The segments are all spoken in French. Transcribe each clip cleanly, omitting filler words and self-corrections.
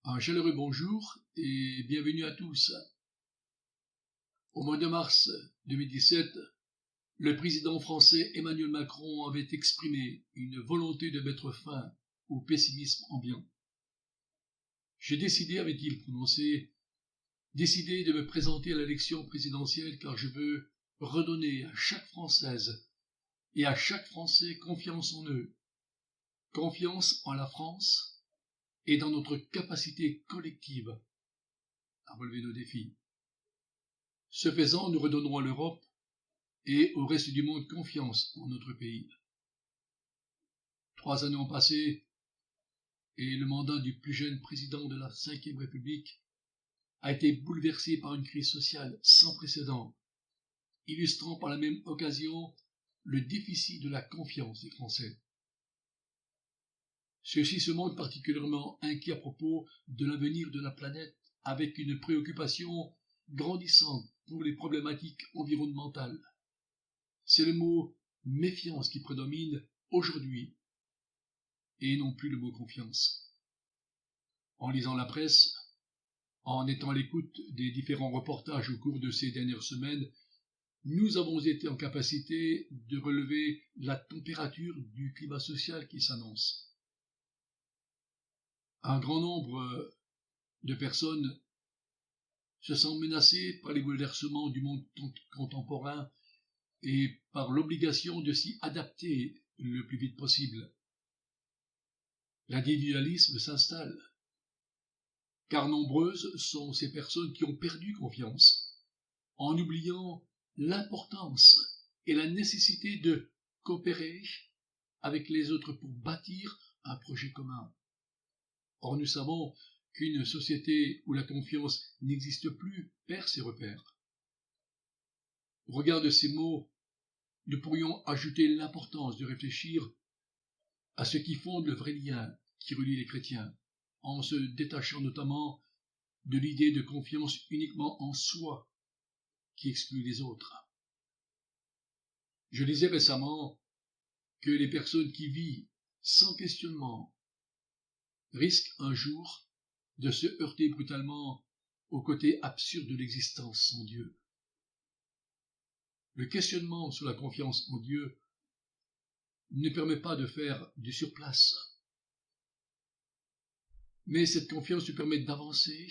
Un chaleureux bonjour et bienvenue à tous. Au mois de mars 2017, le président français Emmanuel Macron avait exprimé une volonté de mettre fin au pessimisme ambiant. J'ai décidé, avait-il prononcé, de me présenter à l'élection présidentielle car je veux redonner à chaque Française et à chaque Français confiance en eux, confiance en la France et dans notre capacité collective à relever nos défis. Ce faisant, nous redonnerons à l'Europe et au reste du monde confiance en notre pays. 3 années ont passé et le mandat du plus jeune président de la Ve République a été bouleversé par une crise sociale sans précédent, illustrant par la même occasion le déficit de la confiance des Français. Ceux-ci se montrent particulièrement inquiets à propos de l'avenir de la planète, avec une préoccupation grandissante pour les problématiques environnementales. C'est le mot méfiance qui prédomine aujourd'hui, et non plus le mot confiance. En lisant la presse, en étant à l'écoute des différents reportages au cours de ces dernières semaines, nous avons été en capacité de relever la température du climat social qui s'annonce. Un grand nombre de personnes se sentent menacées par les bouleversements du monde contemporain et par l'obligation de s'y adapter le plus vite possible. L'individualisme s'installe, car nombreuses sont ces personnes qui ont perdu confiance, en oubliant l'importance et la nécessité de coopérer avec les autres pour bâtir un projet commun. Or, nous savons qu'une société où la confiance n'existe plus perd ses repères. Au regard de ces mots, nous pourrions ajouter l'importance de réfléchir à ce qui fonde le vrai lien qui relie les chrétiens, en se détachant notamment de l'idée de confiance uniquement en soi qui exclut les autres. Je lisais récemment que les personnes qui vivent sans questionnement risquent un jour de se heurter brutalement au côté absurde de l'existence sans Dieu. Le questionnement sur la confiance en Dieu ne permet pas de faire du surplace, mais cette confiance nous permet d'avancer,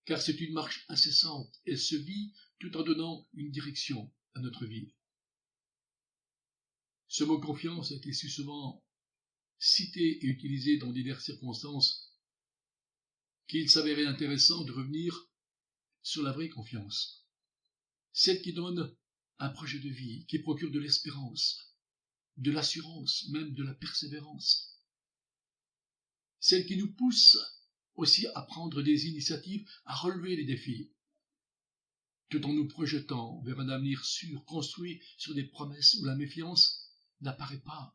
car c'est une marche incessante, elle se vit tout en donnant une direction à notre vie. Ce mot confiance a été si souvent cité et utilisé dans diverses circonstances qu'il s'avérait intéressant de revenir sur la vraie confiance, celle qui donne un projet de vie, qui procure de l'espérance, de l'assurance, même de la persévérance, celle qui nous pousse aussi à prendre des initiatives, à relever les défis, tout en nous projetant vers un avenir sûr, construit sur des promesses où la méfiance n'apparaît pas,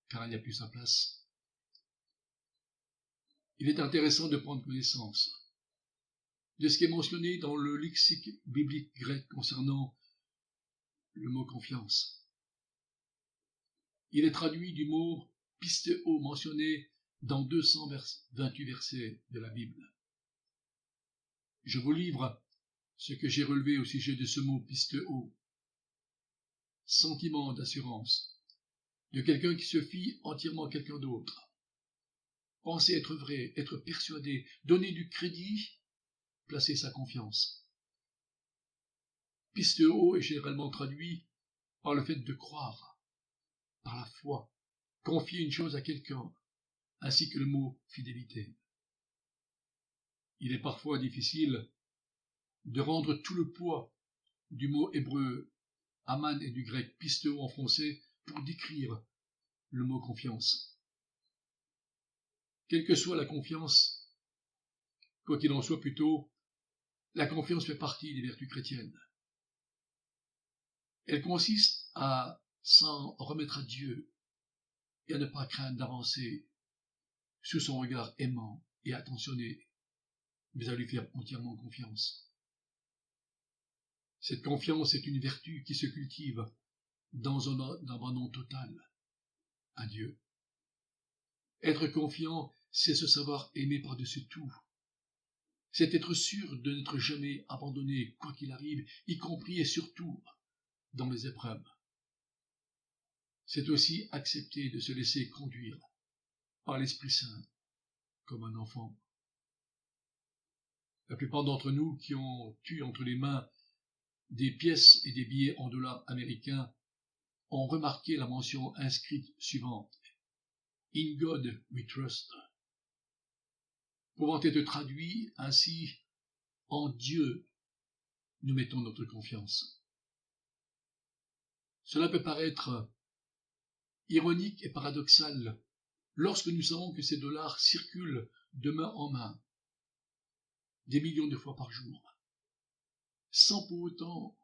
car elle n'y a plus sa place. Il est intéressant de prendre connaissance de ce qui est mentionné dans le lexique biblique grec concernant le mot confiance. Il est traduit du mot pistéo mentionné dans 228 versets de la Bible. Je vous livre ce que j'ai relevé au sujet de ce mot pistéo. Sentiment d'assurance de quelqu'un qui se fie entièrement à quelqu'un d'autre. Penser être vrai, être persuadé, donner du crédit, placer sa confiance. Pistéo est généralement traduit par le fait de croire, par la foi, confier une chose à quelqu'un, ainsi que le mot fidélité. Il est parfois difficile de rendre tout le poids du mot hébreu aman et du grec pistéo en français pour décrire le mot confiance. Quelle que soit la confiance, quoi qu'il en soit plutôt, la confiance fait partie des vertus chrétiennes. Elle consiste à s'en remettre à Dieu et à ne pas craindre d'avancer sous son regard aimant et attentionné, mais à lui faire entièrement confiance. Cette confiance est une vertu qui se cultive dans un abandon total à Dieu. Être confiant, c'est se savoir aimer par-dessus tout. C'est être sûr de n'être jamais abandonné, quoi qu'il arrive, y compris et surtout dans les épreuves. C'est aussi accepter de se laisser conduire par l'Esprit Saint comme un enfant. La plupart d'entre nous qui ont eu entre les mains des pièces et des billets en dollars américains ont remarqué la mention inscrite suivante: In God we trust, pouvant être traduit ainsi: en Dieu nous mettons notre confiance. Cela peut paraître ironique et paradoxal lorsque nous savons que ces dollars circulent de main en main, des millions de fois par jour, sans pour autant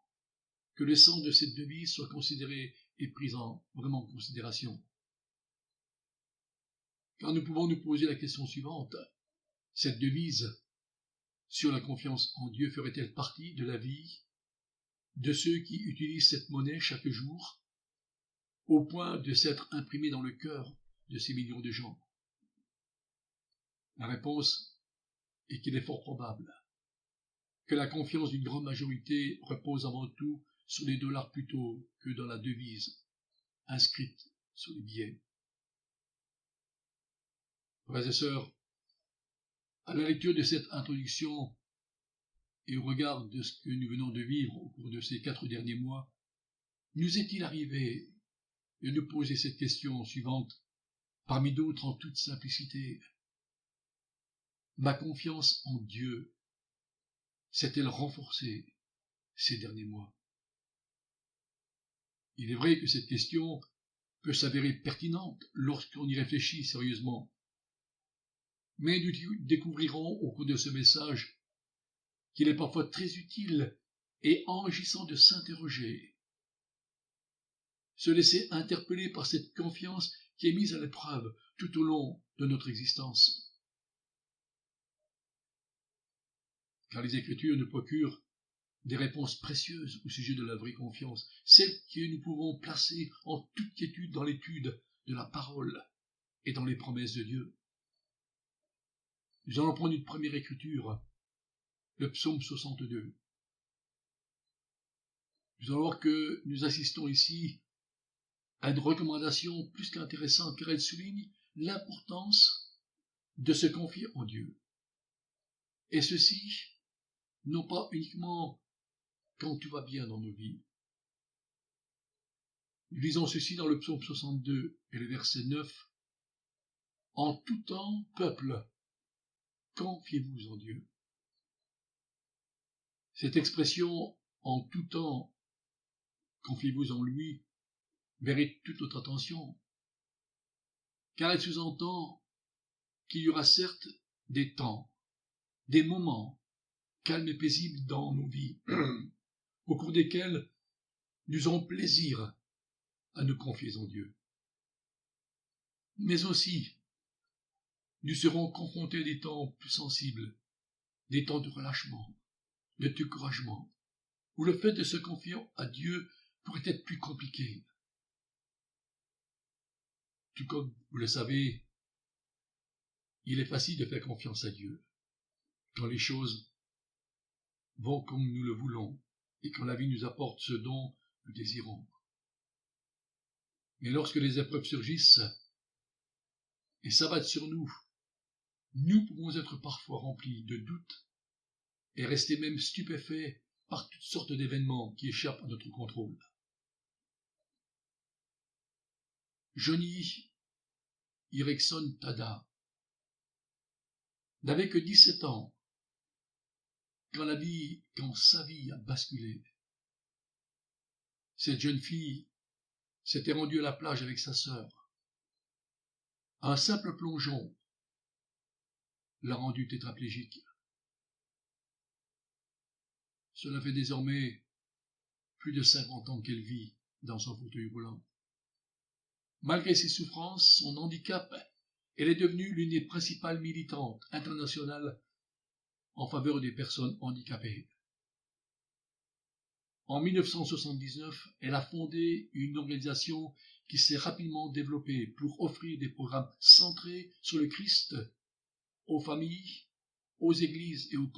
que le sens de cette devise soit considéré et pris vraiment en considération. Car nous pouvons nous poser la question suivante: cette devise sur la confiance en Dieu ferait-elle partie de la vie de ceux qui utilisent cette monnaie chaque jour, au point de s'être imprimée dans le cœur de ces millions de gens? La réponse est qu'il est fort probable que la confiance d'une grande majorité repose avant tout sur les dollars plutôt que dans la devise inscrite sur les billets. Frères et sœurs, à la lecture de cette introduction et au regard de ce que nous venons de vivre au cours de ces 4 derniers mois, nous est-il arrivé de nous poser cette question suivante, parmi d'autres en toute simplicité: ma confiance en Dieu s'est-elle renforcée ces derniers mois? Il est vrai que cette question peut s'avérer pertinente lorsqu'on y réfléchit sérieusement, mais nous découvrirons au cours de ce message qu'il est parfois très utile et enrichissant de s'interroger, se laisser interpeller par cette confiance qui est mise à l'épreuve tout au long de notre existence. Car les Écritures nous procurent des réponses précieuses au sujet de la vraie confiance, celles que nous pouvons placer en toute quiétude dans l'étude de la parole et dans les promesses de Dieu. Nous allons prendre une première écriture, le psaume 62. Nous allons voir que nous assistons ici à une recommandation plus qu'intéressante, car elle souligne l'importance de se confier en Dieu. Et ceci, non pas uniquement quand tout va bien dans nos vies. Nous lisons ceci dans le psaume 62 et le verset 9. En tout temps, peuple, confiez-vous en Dieu. Cette expression, en tout temps, confiez-vous en lui, mérite toute notre attention, car elle sous-entend qu'il y aura certes des temps, des moments calmes et paisibles dans nos vies, au cours desquels nous aurons plaisir à nous confier en Dieu. Mais aussi, nous serons confrontés à des temps plus sensibles, des temps de relâchement, de découragement, où le fait de se confier à Dieu pourrait être plus compliqué. Tout comme vous le savez, il est facile de faire confiance à Dieu quand les choses vont comme nous le voulons et quand la vie nous apporte ce dont nous désirons. Mais lorsque les épreuves surgissent et s'abattent sur nous, nous pouvons être parfois remplis de doutes et rester même stupéfaits par toutes sortes d'événements qui échappent à notre contrôle. Johnny Erickson Tada n'avait que 17 ans quand sa vie a basculé. Cette jeune fille s'était rendue à la plage avec sa sœur. Un simple plongeon l'a rendue tétraplégique. Cela fait désormais plus de 50 ans qu'elle vit dans son fauteuil roulant. Malgré ses souffrances, son handicap, elle est devenue l'une des principales militantes internationales en faveur des personnes handicapées. En 1979, elle a fondé une organisation qui s'est rapidement développée pour offrir des programmes centrés sur le Christ aux familles, aux églises et aux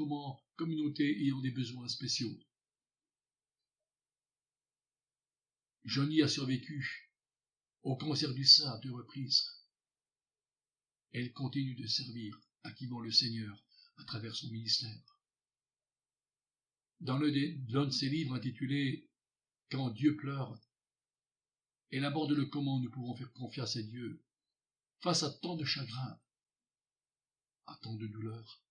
communautés ayant des besoins spéciaux. Johnny a survécu au cancer du sein à 2 reprises. Elle continue de servir activement le Seigneur à travers son ministère. Dans l'un de ses livres intitulé « Quand Dieu pleure », elle aborde le comment nous pouvons faire confiance à Dieu face à tant de chagrin, à tant de douleur.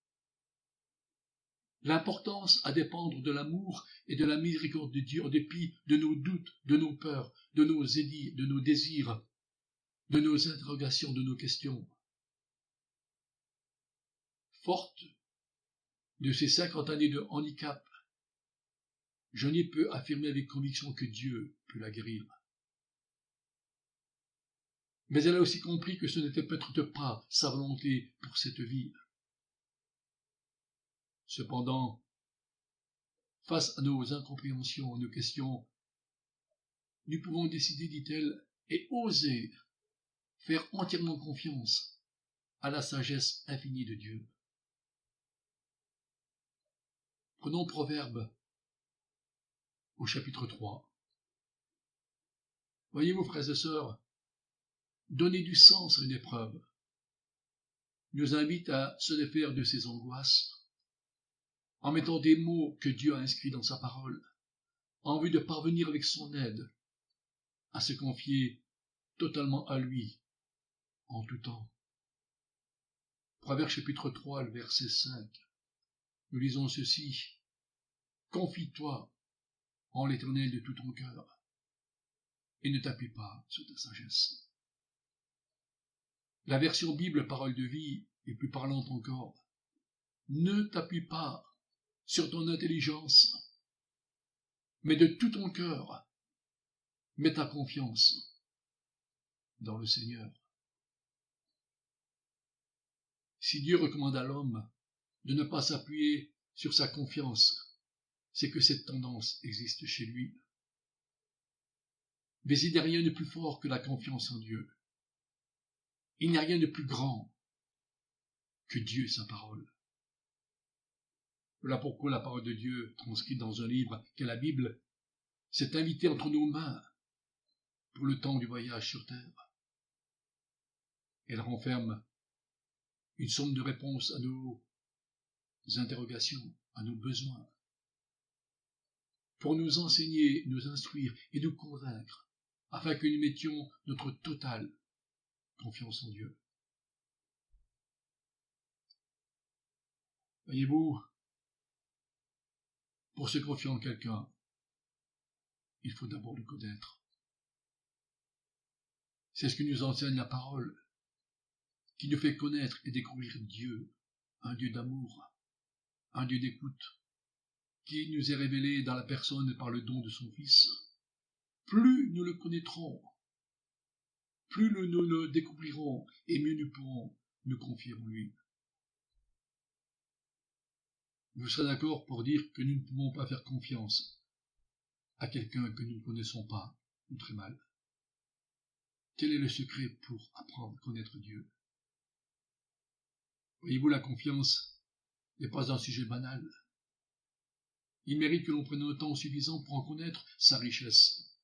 L'importance à dépendre de l'amour et de la miséricorde de Dieu en dépit de nos doutes, de nos peurs, de nos édits, de nos désirs, de nos interrogations, de nos questions. Forte de ces 50 années de handicap, Johnny peut affirmer avec conviction que Dieu peut la guérir. Mais elle a aussi compris que ce n'était peut-être pas sa volonté pour cette vie. Cependant, face à nos incompréhensions, nos questions, nous pouvons décider, dit-elle, et oser faire entièrement confiance à la sagesse infinie de Dieu. Prenons Proverbe au chapitre 3. Voyez-vous, frères et sœurs, donner du sens à une épreuve nous invite à se défaire de ses angoisses en mettant des mots que Dieu a inscrits dans sa parole, en vue de parvenir avec son aide à se confier totalement à lui en tout temps. Proverbe chapitre 3, le verset 5. Nous lisons ceci. Confie-toi en l'Éternel de tout ton cœur et ne t'appuie pas sur ta sagesse. La version Bible Parole de vie est plus parlante encore. Ne t'appuie pas sur ton intelligence, mais de tout ton cœur, mets ta confiance dans le Seigneur. Si Dieu recommande à l'homme de ne pas s'appuyer sur sa confiance, c'est que cette tendance existe chez lui. Mais il n'y a rien de plus fort que la confiance en Dieu. Il n'y a rien de plus grand que Dieu et sa parole. Voilà pourquoi la parole de Dieu, transcrite dans un livre qu'est la Bible, s'est invitée entre nos mains pour le temps du voyage sur terre. Elle renferme une somme de réponses à nos interrogations, à nos besoins, pour nous enseigner, nous instruire et nous convaincre, afin que nous mettions notre totale confiance en Dieu. Voyez-vous, pour se confier en quelqu'un, il faut d'abord le connaître. C'est ce que nous enseigne la parole, qui nous fait connaître et découvrir Dieu, un Dieu d'amour, un Dieu d'écoute, qui nous est révélé dans la personne et par le don de son Fils. Plus nous le connaîtrons, plus nous le découvrirons et mieux nous pourrons nous confier en lui. Vous serez d'accord pour dire que nous ne pouvons pas faire confiance à quelqu'un que nous ne connaissons pas ou très mal. Quel est le secret pour apprendre à connaître Dieu? Voyez-vous, la confiance n'est pas un sujet banal. Il mérite que l'on prenne un temps suffisant pour en connaître sa richesse.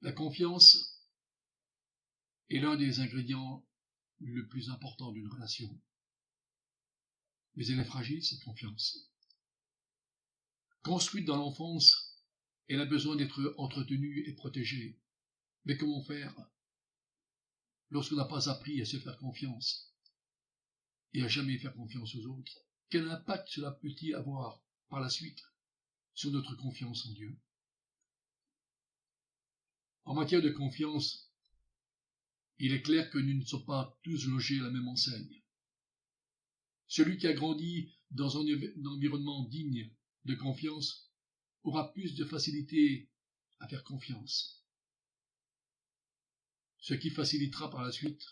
La confiance est l'un des ingrédients le plus important d'une relation. Mais elle est fragile, cette confiance. Construite dans l'enfance, elle a besoin d'être entretenue et protégée. Mais comment faire lorsqu'on n'a pas appris à se faire confiance et à jamais faire confiance aux autres? Quel impact cela peut-il avoir par la suite sur notre confiance en Dieu? En matière de confiance, il est clair que nous ne sommes pas tous logés à la même enseigne. Celui qui a grandi dans un environnement digne de confiance aura plus de facilité à faire confiance, ce qui facilitera par la suite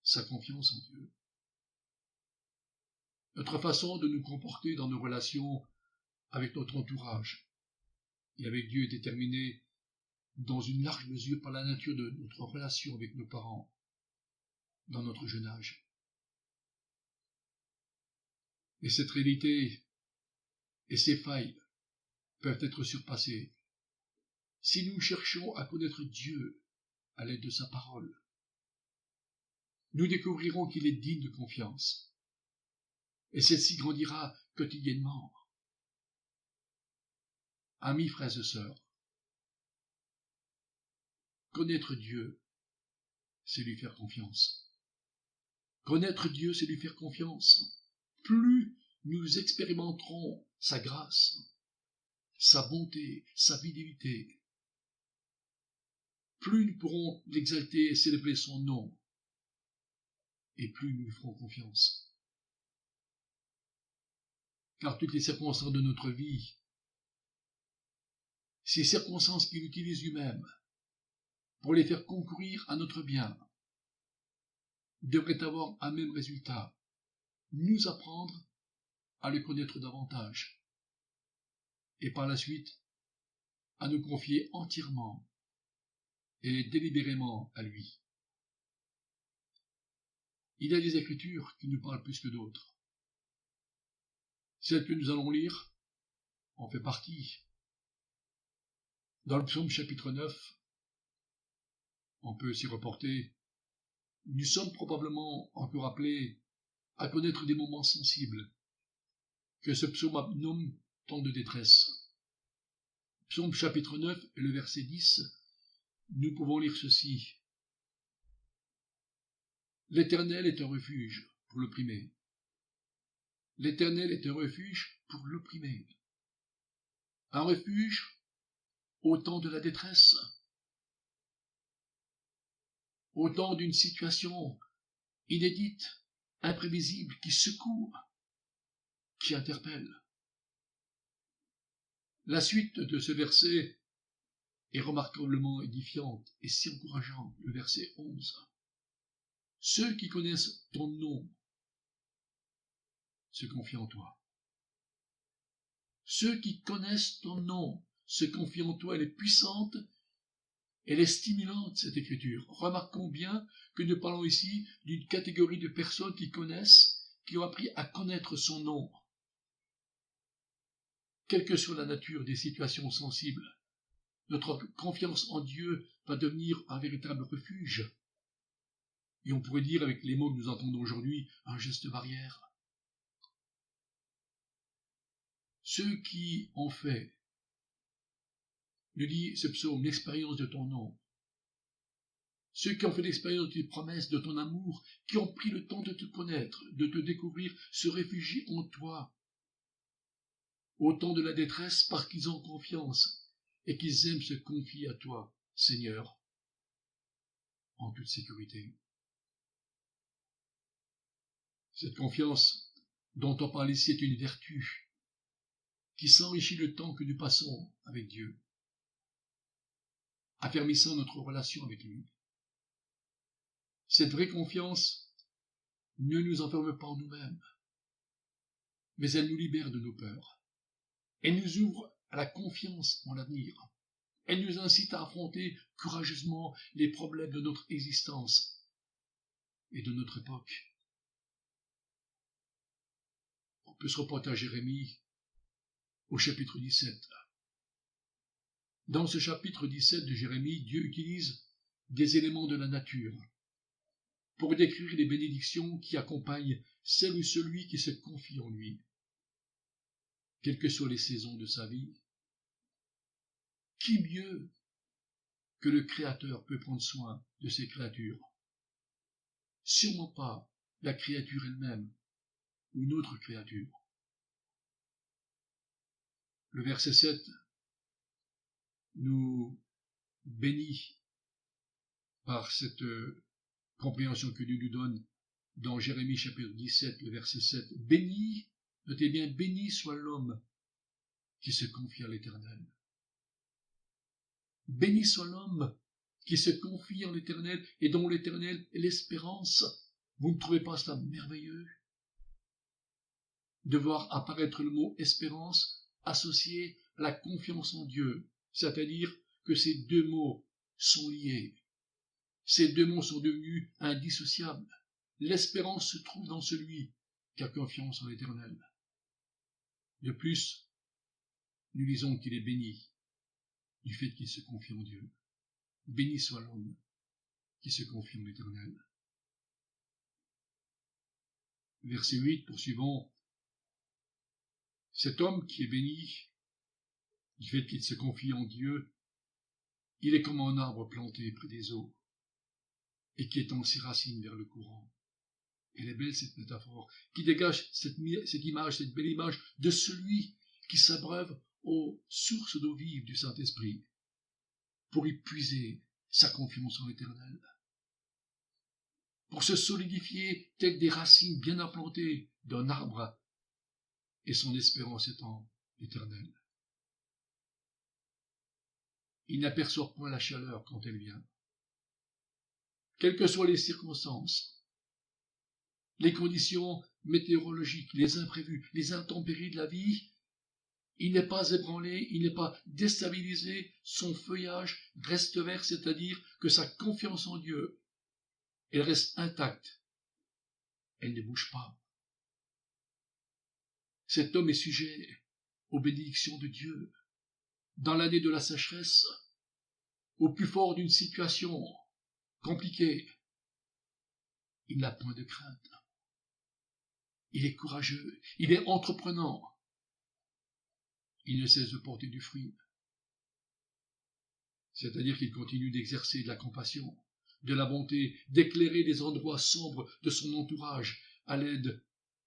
sa confiance en Dieu. Notre façon de nous comporter dans nos relations avec notre entourage et avec Dieu est déterminée dans une large mesure par la nature de notre relation avec nos parents dans notre jeune âge. Et cette réalité et ses failles peuvent être surpassées si nous cherchons à connaître Dieu à l'aide de sa parole. Nous découvrirons qu'il est digne de confiance, et celle-ci grandira quotidiennement. Amis, frères et sœurs, connaître Dieu, c'est lui faire confiance. Connaître Dieu, c'est lui faire confiance. Plus nous expérimenterons sa grâce, sa bonté, sa fidélité, plus nous pourrons l'exalter et célébrer son nom, et plus nous lui ferons confiance. Car toutes les circonstances de notre vie, ces circonstances qu'il utilise lui-même pour les faire concourir à notre bien, devraient avoir un même résultat, nous apprendre à le connaître davantage, et par la suite à nous confier entièrement et délibérément à lui. Il y a des écritures qui nous parlent plus que d'autres. Celle que nous allons lire en fait partie. Dans le psaume chapitre 9, on peut s'y reporter. Nous sommes probablement encore appelés à connaître des moments sensibles que ce psaume nomme temps de détresse. Psaume chapitre 9 et le verset 10, nous pouvons lire ceci. L'Éternel est un refuge pour l'opprimé. L'Éternel est un refuge pour l'opprimé. Un refuge au temps de la détresse, au temps d'une situation inédite, imprévisible, qui secoue, qui interpelle. La suite de ce verset est remarquablement édifiante et si encourageante, le verset 11. Ceux qui connaissent ton nom se confient en toi. Ceux qui connaissent ton nom se confient en toi. Elle est puissante, elle est stimulante, cette écriture. Remarquons bien que nous parlons ici d'une catégorie de personnes qui connaissent, qui ont appris à connaître son nom. Quelle que soit la nature des situations sensibles, notre confiance en Dieu va devenir un véritable refuge. Et on pourrait dire, avec les mots que nous entendons aujourd'hui, un geste barrière. Ceux qui ont fait, nous dit ce psaume, l'expérience de ton nom, ceux qui ont fait l'expérience de tes promesses, de ton amour, qui ont pris le temps de te connaître, de te découvrir, se réfugient en toi, au temps de la détresse, parce qu'ils ont confiance et qu'ils aiment se confier à toi, Seigneur, en toute sécurité. Cette confiance dont on parle ici est une vertu qui s'enrichit le temps que nous passons avec Dieu, affermissant notre relation avec lui. Cette vraie confiance ne nous enferme pas en nous-mêmes, mais elle nous libère de nos peurs. Elle nous ouvre à la confiance en l'avenir. Elle nous incite à affronter courageusement les problèmes de notre existence et de notre époque. On peut se reporter à Jérémie au chapitre 17. Dans ce chapitre 17 de Jérémie, Dieu utilise des éléments de la nature pour décrire les bénédictions qui accompagnent celle ou celui qui se confie en lui, quelles que soient les saisons de sa vie. Qui mieux que le Créateur peut prendre soin de ses créatures? Sûrement pas la créature elle-même ou une autre créature. Le verset 7 nous bénit par cette compréhension que Dieu nous donne dans Jérémie chapitre 17, le verset 7. Béni, notez bien, béni soit l'homme qui se confie à l'Éternel. Béni soit l'homme qui se confie en l'Éternel et dont l'Éternel est l'espérance. Vous ne trouvez pas cela merveilleux de voir apparaître le mot espérance associé à la confiance en Dieu, c'est-à-dire que ces deux mots sont liés. Ces deux mots sont devenus indissociables. L'espérance se trouve dans celui qui a confiance en l'Éternel. De plus, nous lisons qu'il est béni du fait qu'il se confie en Dieu. Béni soit l'homme qui se confie en l'Éternel. Verset 8, poursuivons. Cet homme qui est béni du fait qu'il se confie en Dieu, il est comme un arbre planté près des eaux et qui étend ses racines vers le courant. Elle est belle cette métaphore qui dégage cette image, cette belle image de celui qui s'abreuve aux sources d'eau vive du Saint-Esprit pour y puiser sa confiance en l'Éternel, pour se solidifier telles des racines bien implantées d'un arbre et son espérance étant éternelle. Il n'aperçoit point la chaleur quand elle vient. Quelles que soient les circonstances, les conditions météorologiques, les imprévus, les intempéries de la vie, il n'est pas ébranlé, il n'est pas déstabilisé, son feuillage reste vert, c'est-à-dire que sa confiance en Dieu, elle reste intacte, elle ne bouge pas. Cet homme est sujet aux bénédictions de Dieu. Dans l'année de la sécheresse, au plus fort d'une situation compliquée, il n'a point de crainte. Il est courageux, il est entreprenant. Il ne cesse de porter du fruit. C'est-à-dire qu'il continue d'exercer de la compassion, de la bonté, d'éclairer les endroits sombres de son entourage à l'aide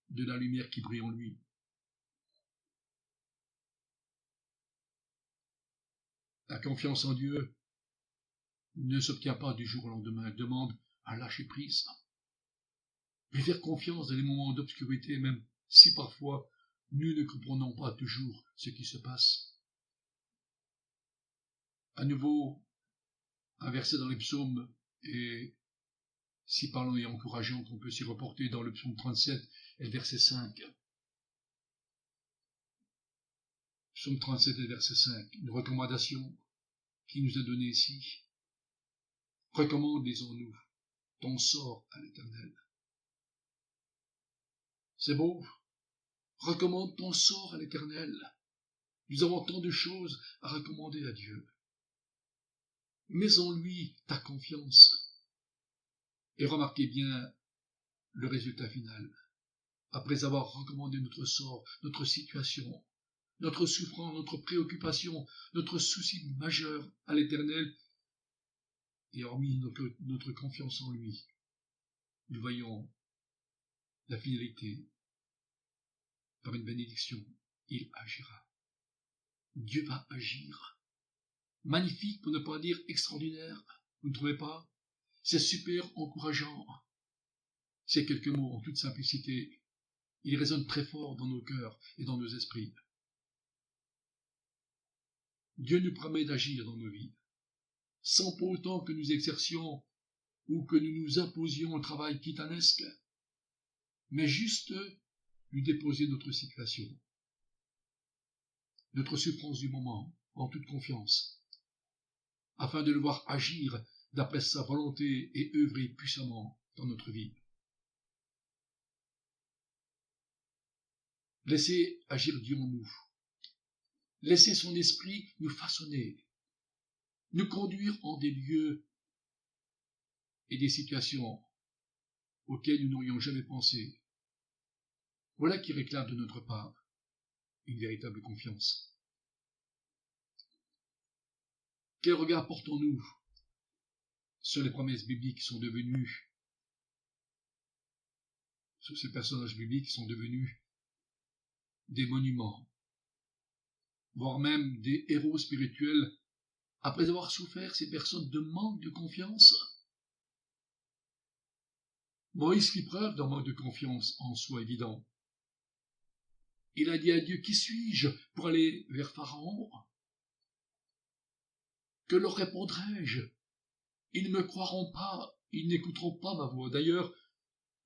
de la lumière qui brille en lui. La confiance en Dieu ne s'obtient pas du jour au lendemain, elle demande à lâcher prise. Lui faire confiance dans les moments d'obscurité, même si parfois nous ne comprenons pas toujours ce qui se passe. À nouveau, un verset dans les psaumes, et si parlant et encourageant qu'on peut s'y reporter dans le psaume 37 et le verset 5. Psaume 37 et verset 5, une recommandation qui nous est donnée ici. Recommande, disons-nous, ton sort à l'Éternel. C'est beau. Recommande ton sort à l'Éternel. Nous avons tant de choses à recommander à Dieu. Mets en lui ta confiance. Et remarquez bien le résultat final. Après avoir recommandé notre sort, notre situation, notre souffrance, notre préoccupation, notre souci majeur à l'Éternel, et hormis notre confiance en lui, nous voyons la finalité. Par une bénédiction, il agira. Dieu va agir. Magnifique, pour ne pas dire extraordinaire, vous ne trouvez pas? C'est super encourageant. Ces quelques mots en toute simplicité, ils résonnent très fort dans nos cœurs et dans nos esprits. Dieu nous promet d'agir dans nos vies, sans pour autant que nous exercions ou que nous nous imposions un travail titanesque, mais juste lui déposer notre situation, notre souffrance du moment, en toute confiance, afin de le voir agir d'après sa volonté et œuvrer puissamment dans notre vie. Laissez agir Dieu en nous. Laissez son esprit nous façonner, nous conduire en des lieux et des situations auxquelles nous n'aurions jamais pensé. Voilà qui réclame de notre part une véritable confiance. Quel regard portons-nous sur les promesses bibliques qui sont devenues, sur ces personnages bibliques qui sont devenus des monuments, voire même des héros spirituels, après avoir souffert ces personnes de manque de confiance? Moïse fit preuve d'un manque de confiance en soi évident. Il a dit à Dieu, qui suis-je pour aller vers Pharaon? Que leur répondrai-je? Ils ne me croiront pas, ils n'écouteront pas ma voix. D'ailleurs,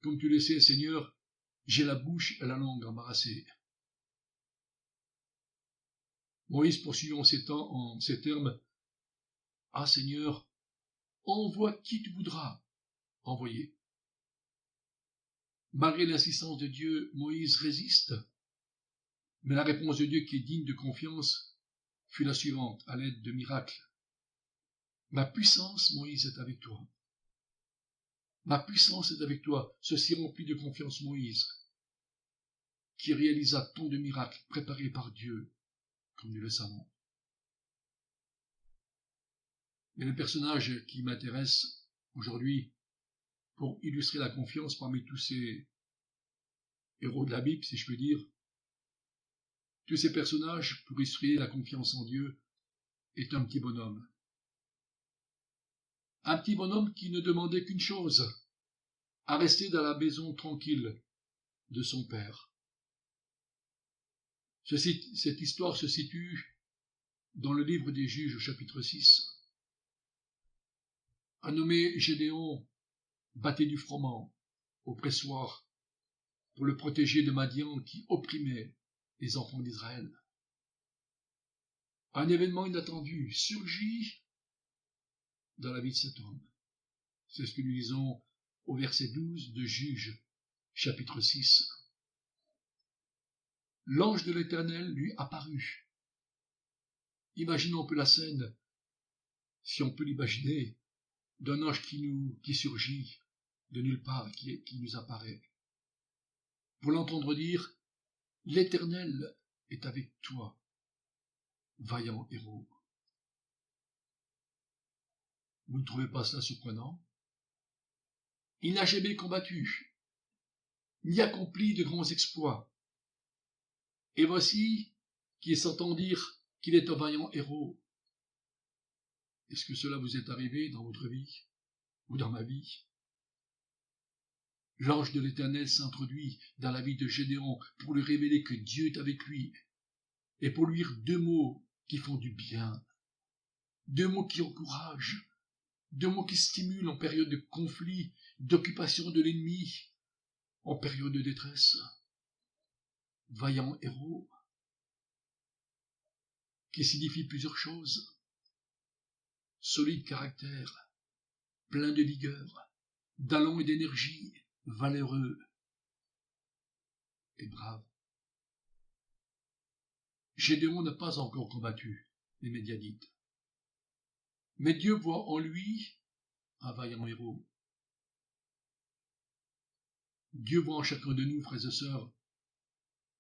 comme tu le sais, Seigneur, j'ai la bouche et la langue embarrassées. Moïse poursuivant en ces termes, ah Seigneur, envoie qui tu voudras envoyer. Malgré l'insistance de Dieu, Moïse résiste. Mais la réponse de Dieu qui est digne de confiance fut la suivante, à l'aide de miracles. Ma puissance, Moïse, est avec toi. Ma puissance est avec toi. Ceci remplit de confiance Moïse, qui réalisa tant de miracles préparés par Dieu, comme nous le savons. Mais le personnage qui m'intéresse aujourd'hui, pour illustrer la confiance parmi tous ces héros de la Bible, si je peux dire, tous ces personnages, pour illustrer la confiance en Dieu, est un petit bonhomme. Un petit bonhomme qui ne demandait qu'une chose, à rester dans la maison tranquille de son père. Cette histoire se situe dans le livre des Juges au chapitre 6. Un nommé Gédéon battait du froment au pressoir pour le protéger de Madian qui opprimait les enfants d'Israël. Un événement inattendu surgit dans la vie de cet homme. C'est ce que nous lisons au verset 12 de Juges, chapitre 6. L'ange de l'Éternel lui apparut. Imaginons un peu la scène, si on peut l'imaginer, d'un ange qui surgit de nulle part, qui nous apparaît. Pour l'entendre dire, l'Éternel est avec toi, vaillant héros. Vous ne trouvez pas cela surprenant? Il n'a jamais combattu, ni accompli de grands exploits. Et voici qu'il s'entend dire qu'il est un vaillant héros. Est-ce que cela vous est arrivé dans votre vie ou dans ma vie? L'ange de l'Éternel s'introduit dans la vie de Gédéon pour lui révéler que Dieu est avec lui et pour lui dire deux mots qui font du bien, deux mots qui encouragent, deux mots qui stimulent en période de conflit, d'occupation de l'ennemi, en période de détresse. Vaillant héros, qui signifie plusieurs choses. Solide caractère, plein de vigueur, d'allant et d'énergie, valeureux et brave. Gédéon n'a pas encore combattu les Médianites, mais Dieu voit en lui un vaillant héros. Dieu voit en chacun de nous, frères et sœurs,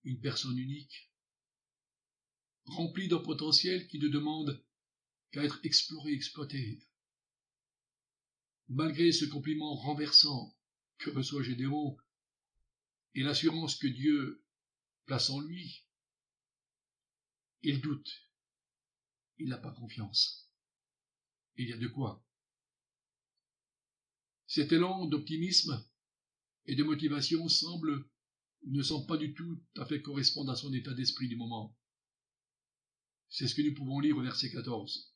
une personne unique, remplie d'un potentiel qui ne demande qu'à être exploré, exploité. Malgré ce compliment renversant que reçoit Gédéon et l'assurance que Dieu place en lui, il doute, il n'a pas confiance. Il y a de quoi. Cet élan d'optimisme et de motivation ne semble pas du tout à fait correspondre à son état d'esprit du moment. C'est ce que nous pouvons lire au verset 14.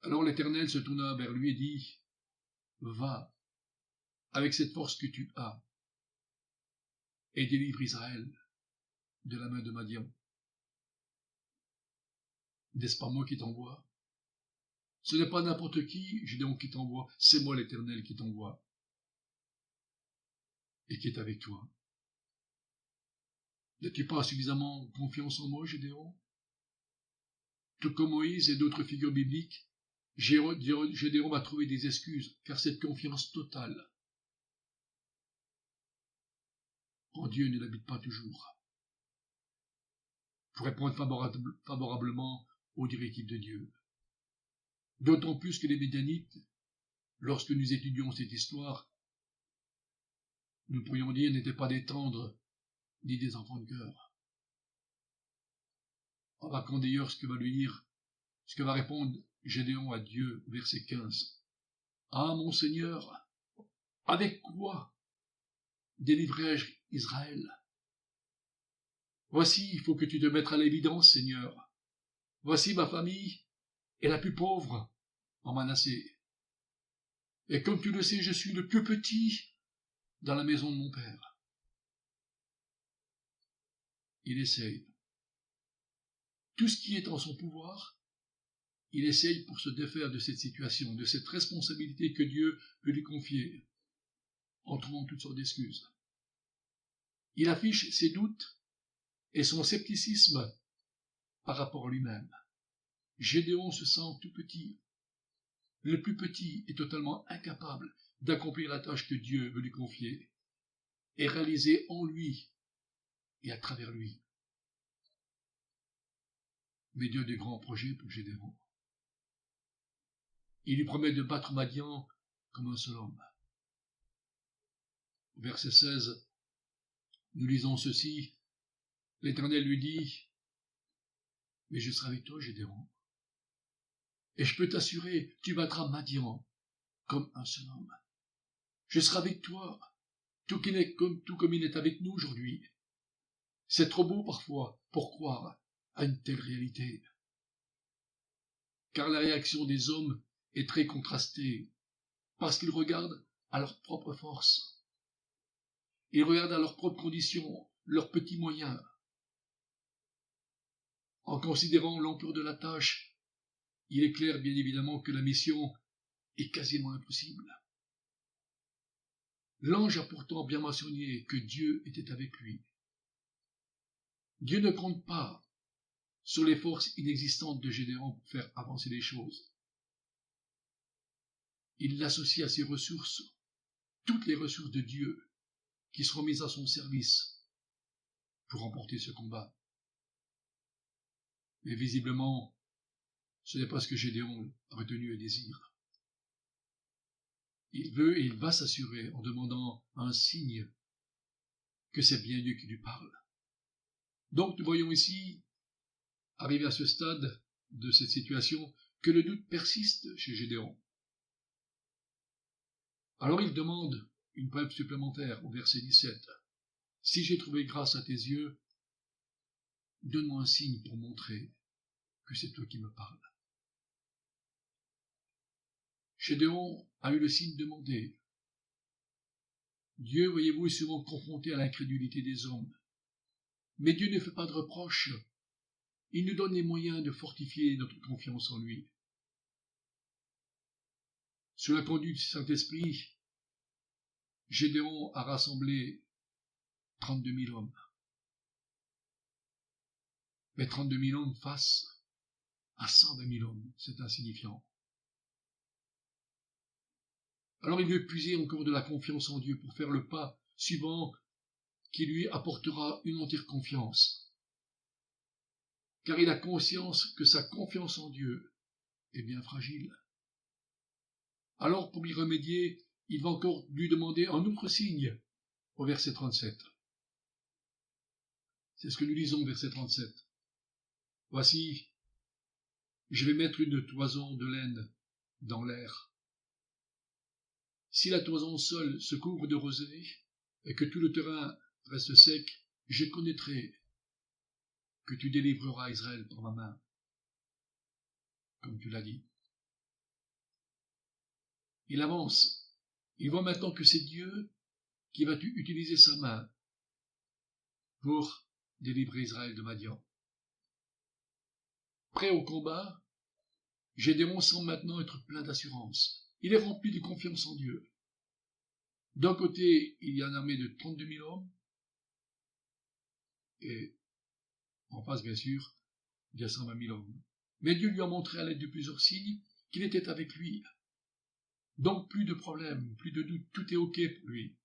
Alors l'Éternel se tourna vers lui et dit, « Va, avec cette force que tu as, et délivre Israël de la main de Madian. N'est-ce pas moi qui t'envoie? Ce n'est pas n'importe qui, Gédéon, qui t'envoie, c'est moi l'Éternel qui t'envoie, et qui est avec toi. N'as-tu pas suffisamment confiance en moi, Gédéon? » Tout comme Moïse et d'autres figures bibliques, Gédéon va trouver des excuses, car cette confiance totale en Dieu ne l'habite pas toujours. Pour répondre favorablement aux directives de Dieu. D'autant plus que les Médianites, lorsque nous étudions cette histoire, nous pourrions dire n'étaient pas des tendres ni des enfants de cœur. Remarquons d'ailleurs ce que va répondre Gédéon à Dieu, verset 15. « Ah, mon Seigneur, avec quoi délivrerai-je Israël? Voici, il faut que tu te mettes à l'évidence, Seigneur. Voici ma famille est la plus pauvre en Manassé. Et comme tu le sais, je suis le plus petit dans la maison de mon père. » Il essaye. Tout ce qui est en son pouvoir, il essaye pour se défaire de cette situation, de cette responsabilité que Dieu peut lui confier, en trouvant toutes sortes d'excuses. Il affiche ses doutes et son scepticisme par rapport à lui-même. Gédéon se sent tout petit. Le plus petit est totalement incapable d'accomplir la tâche que Dieu veut lui confier et réaliser en lui et à travers lui. Mais Dieu a de grands projets pour Gédéon. Il lui promet de battre Madian comme un seul homme. Au verset 16, nous lisons ceci. L'Éternel lui dit, « Mais je serai avec toi, Gédéon. Et je peux t'assurer, tu battras Madian comme un seul homme. Je serai avec toi, tout comme il est avec nous aujourd'hui. » C'est trop beau parfois pour croire à une telle réalité. Car la réaction des hommes est très contrastée, parce qu'ils regardent à leur propre force. Ils regardent à leurs propres conditions, leurs petits moyens. En considérant l'ampleur de la tâche, il est clair bien évidemment que la mission est quasiment impossible. L'ange a pourtant bien mentionné que Dieu était avec lui. Dieu ne compte pas sur les forces inexistantes de Gédéon pour faire avancer les choses. Il l'associe à ses ressources, toutes les ressources de Dieu qui seront mises à son service pour remporter ce combat. Mais visiblement, ce n'est pas ce que Gédéon a retenu et désire. Il veut et il va s'assurer en demandant un signe que c'est bien Dieu qui lui parle. Donc nous voyons ici, arrivé à ce stade de cette situation, que le doute persiste chez Gédéon. Alors il demande une preuve supplémentaire au verset 17. « Si j'ai trouvé grâce à tes yeux, donne-moi un signe pour montrer que c'est toi qui me parles. » Gédéon a eu le signe demandé. Dieu, voyez-vous, est souvent confronté à l'incrédulité des hommes. Mais Dieu ne fait pas de reproches. Il nous donne les moyens de fortifier notre confiance en lui. Sous la conduite du Saint-Esprit, Gédéon a rassemblé 32 000 hommes. Mais 32 000 hommes face à 120 000 hommes, c'est insignifiant. Alors il veut puiser encore de la confiance en Dieu pour faire le pas suivant qui lui apportera une entière confiance. Car il a conscience que sa confiance en Dieu est bien fragile. Alors pour y remédier, il va encore lui demander un autre signe au verset 37. C'est ce que nous lisons au verset 37. « Voici, je vais mettre une toison de laine dans l'air. Si la toison seule se couvre de rosée et que tout le terrain reste sec, je connaîtrai que tu délivreras Israël par ma main, comme tu l'as dit. » Il avance. Il voit maintenant que c'est Dieu qui va utiliser sa main pour délivrer Israël de Madian. Prêt au combat, Gédéon semble maintenant être plein d'assurance. Il est rempli de confiance en Dieu. D'un côté, il y a une armée de 32 000 hommes, et en face, bien sûr, il y a 120 000 hommes. Mais Dieu lui a montré à l'aide de plusieurs signes qu'il était avec lui. Donc plus de problèmes, plus de doutes, tout est OK pour lui.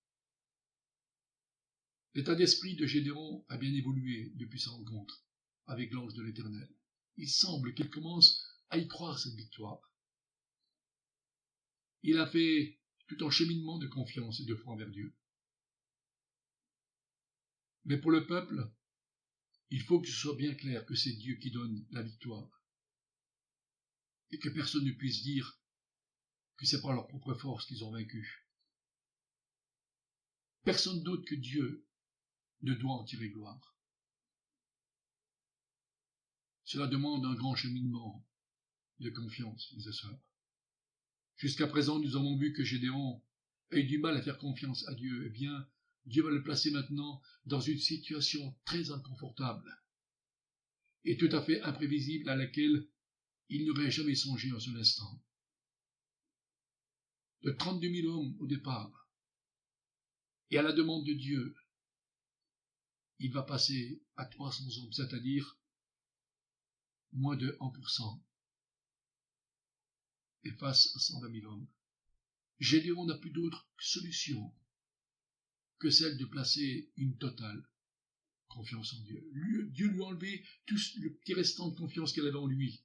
L'état d'esprit de Gédéon a bien évolué depuis sa rencontre avec l'ange de l'Éternel. Il semble qu'il commence à y croire cette victoire. Il a fait tout un cheminement de confiance et de foi envers Dieu. Mais pour le peuple, il faut que ce soit bien clair que c'est Dieu qui donne la victoire. Et que personne ne puisse dire que c'est par leur propre force qu'ils ont vaincu. Personne d'autre que Dieu ne doit en tirer gloire. Cela demande un grand cheminement de confiance, mes sœurs. Jusqu'à présent, nous avons vu que Gédéon a eu du mal à faire confiance à Dieu. Eh bien, Dieu va le placer maintenant dans une situation très inconfortable et tout à fait imprévisible à laquelle il n'aurait jamais songé en un instant. De 32 000 hommes au départ, et à la demande de Dieu, il va passer à 300 hommes, c'est-à-dire moins de 1%, et face à 120 000 hommes. Gédéon n'a plus d'autre solution que celle de placer une totale confiance en Dieu. Dieu lui a enlevé tout le petit restant de confiance qu'elle avait en lui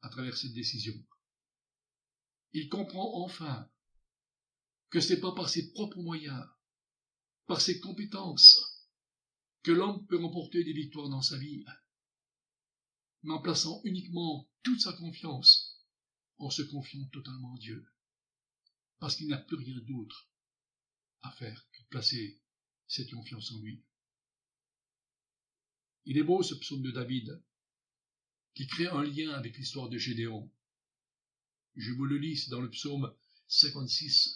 à travers cette décision. Il comprend enfin que ce n'est pas par ses propres moyens, par ses compétences, que l'homme peut remporter des victoires dans sa vie, mais en plaçant uniquement toute sa confiance, en se confiant totalement en Dieu, parce qu'il n'a plus rien d'autre à faire que de placer cette confiance en lui. Il est beau ce psaume de David, qui crée un lien avec l'histoire de Gédéon. Je vous le lis, c'est dans le psaume 56,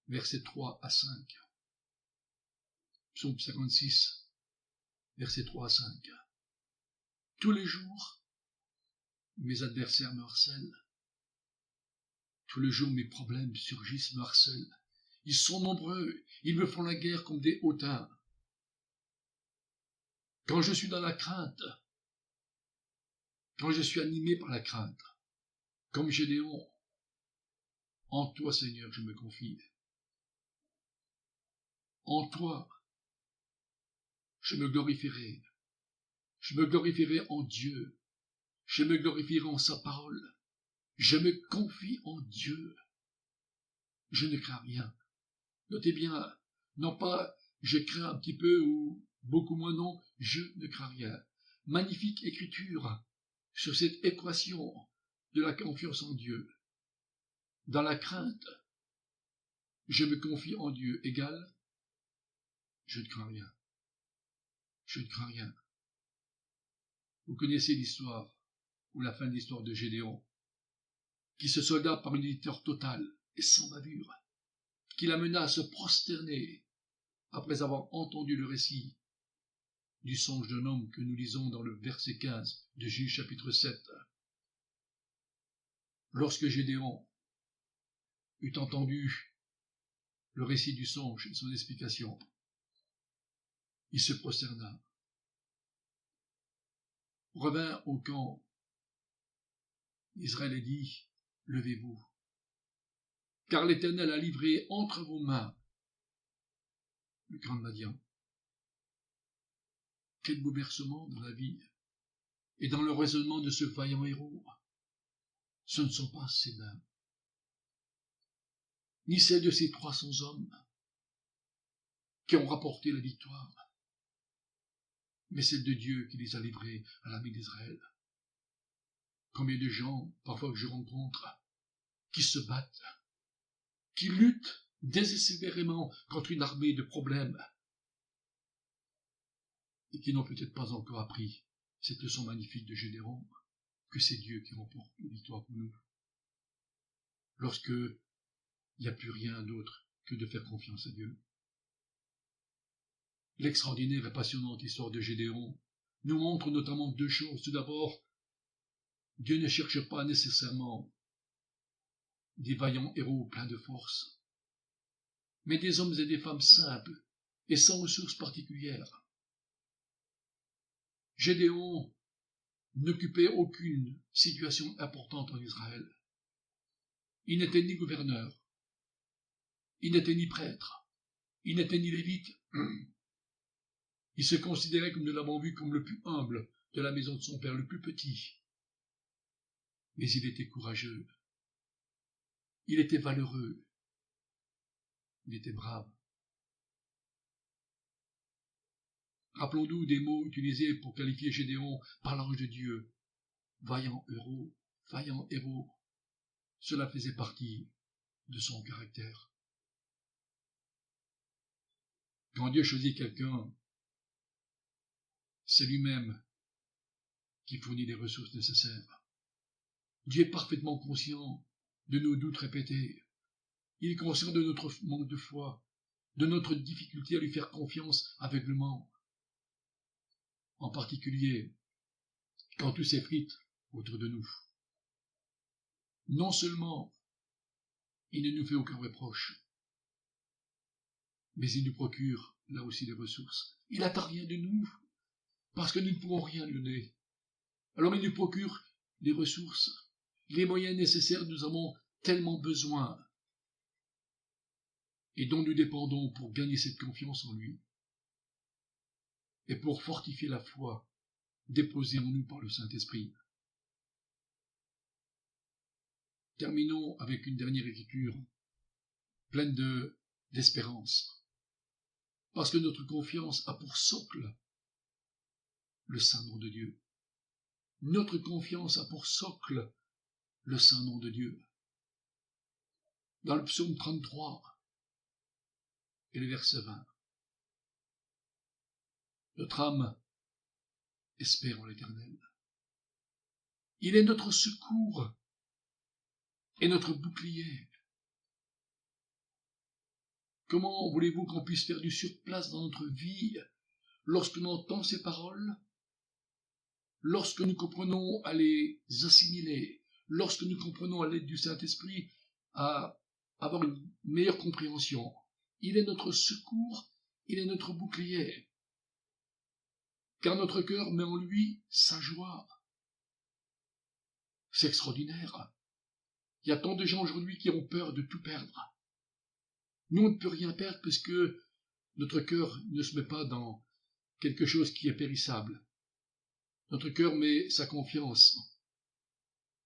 versets 3 à 5. Psaume 56, versets 3 à 5. Tous les jours, mes adversaires me harcèlent. Tous les jours, mes problèmes surgissent, me harcèlent. Ils sont nombreux, ils me font la guerre comme des hautains. Quand je suis dans la crainte, quand je suis animé par la crainte, comme Gédéon, en toi, Seigneur, je me confie. En toi, je me glorifierai. Je me glorifierai en Dieu. Je me glorifierai en sa parole. Je me confie en Dieu. Je ne crains rien. Notez bien, non pas je crains un petit peu ou beaucoup moins, non, je ne crains rien. Magnifique écriture sur cette équation de la confiance en Dieu. Dans la crainte, je me confie en Dieu, égale, je ne crains rien. Je ne crains rien. Vous connaissez l'histoire, ou la fin de l'histoire de Gédéon, qui se solda par une victoire totale et sans bavure, qui l'amena à se prosterner après avoir entendu le récit du songe d'un homme que nous lisons dans le verset 15 de Juge chapitre 7. Lorsque Gédéon eut entendu le récit du songe et son explication, il se prosterna, revint au camp d'Israël et dit, « Levez-vous, car l'Éternel a livré entre vos mains le camp de Madian. » Quel bouleversement dans la vie et dans le raisonnement de ce vaillant héros. Ce ne sont pas ses mains, ni celles de ces 300 hommes qui ont rapporté la victoire, mais celle de Dieu qui les a livrés à l'armée d'Israël. Combien de gens, parfois que je rencontre, qui se battent, qui luttent désespérément contre une armée de problèmes, et qui n'ont peut-être pas encore appris cette leçon magnifique de Gédéon, que c'est Dieu qui remporte la victoire pour nous. Lorsque il n'y a plus rien d'autre que de faire confiance à Dieu. L'extraordinaire et passionnante histoire de Gédéon nous montre notamment deux choses. Tout d'abord, Dieu ne cherche pas nécessairement des vaillants héros pleins de force, mais des hommes et des femmes simples et sans ressources particulières. Gédéon n'occupait aucune situation importante en Israël. Il n'était ni gouverneur, il n'était ni prêtre, il n'était ni lévite. Il se considérait, comme nous l'avons vu, comme le plus humble de la maison de son père, le plus petit. Mais il était courageux, il était valeureux, il était brave. Rappelons-nous des mots utilisés pour qualifier Gédéon par l'ange de Dieu. Vaillant héros, vaillant héros. Cela faisait partie de son caractère. Quand Dieu choisit quelqu'un, c'est lui-même qui fournit les ressources nécessaires. Dieu est parfaitement conscient de nos doutes répétés. Il est conscient de notre manque de foi, de notre difficulté à lui faire confiance aveuglement. En particulier, quand tout s'effrite autour de nous. Non seulement il ne nous fait aucun reproche, mais il nous procure là aussi des ressources. Il n'attend rien de nous, parce que nous ne pouvons rien lui donner. Alors il nous procure des ressources, les moyens nécessaires nous avons tellement besoin, et dont nous dépendons pour gagner cette confiance en lui, et pour fortifier la foi déposée en nous par le Saint-Esprit. Terminons avec une dernière écriture, pleine d'espérance, parce que notre confiance a pour socle le saint nom de Dieu. Notre confiance a pour socle le saint nom de Dieu. Dans le psaume 33 et le verset 20, notre âme espère en l'Éternel. Il est notre secours et notre bouclier. Comment voulez-vous qu'on puisse faire du surplace dans notre vie lorsque l'on entend ces paroles, lorsque nous comprenons à les assimiler, lorsque nous comprenons à l'aide du Saint-Esprit à avoir une meilleure compréhension? Il est notre secours, il est notre bouclier, car notre cœur met en lui sa joie. C'est extraordinaire. Il y a tant de gens aujourd'hui qui ont peur de tout perdre. Nous, on ne peut rien perdre parce que notre cœur ne se met pas dans quelque chose qui est périssable. Notre cœur met sa confiance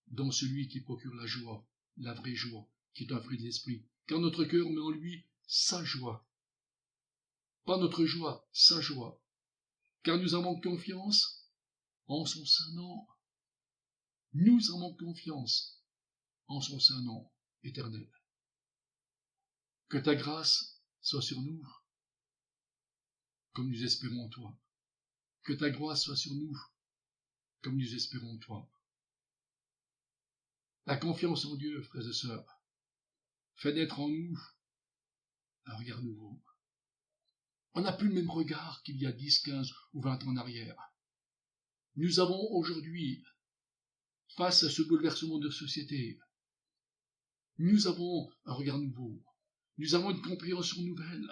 dans celui qui procure la joie, la vraie joie, qui est un fruit de l'esprit. Car notre cœur met en lui sa joie. Pas notre joie, sa joie. Car nous avons confiance en son saint nom. Nous avons confiance en son saint nom éternel. Que ta grâce soit sur nous, comme nous espérons en toi. Que ta grâce soit sur nous, comme nous espérons en toi. La confiance en Dieu, frères et sœurs, fait naître en nous un regard nouveau. On n'a plus le même regard qu'il y a 10, 15 ou 20 ans en arrière. Nous avons aujourd'hui, face à ce bouleversement de société, nous avons un regard nouveau. Nous avons une compréhension nouvelle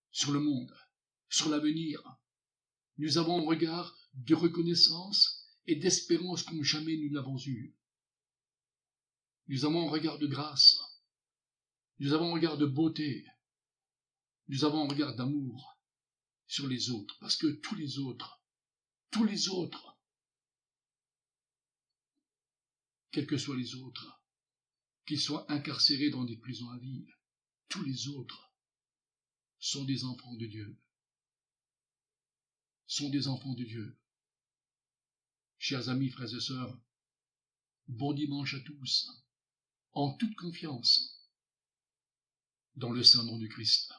sur le monde, sur l'avenir. Nous avons un regard de reconnaissance et d'espérance comme jamais nous n'avons eu. Nous avons un regard de grâce. Nous avons un regard de beauté. Nous avons un regard d'amour sur les autres, parce que tous les autres, quels que soient les autres, qu'ils soient incarcérés dans des prisons à vie, tous les autres sont des enfants de Dieu. Sont des enfants de Dieu. Chers amis, frères et sœurs, bon dimanche à tous, en toute confiance, dans le saint nom du Christ.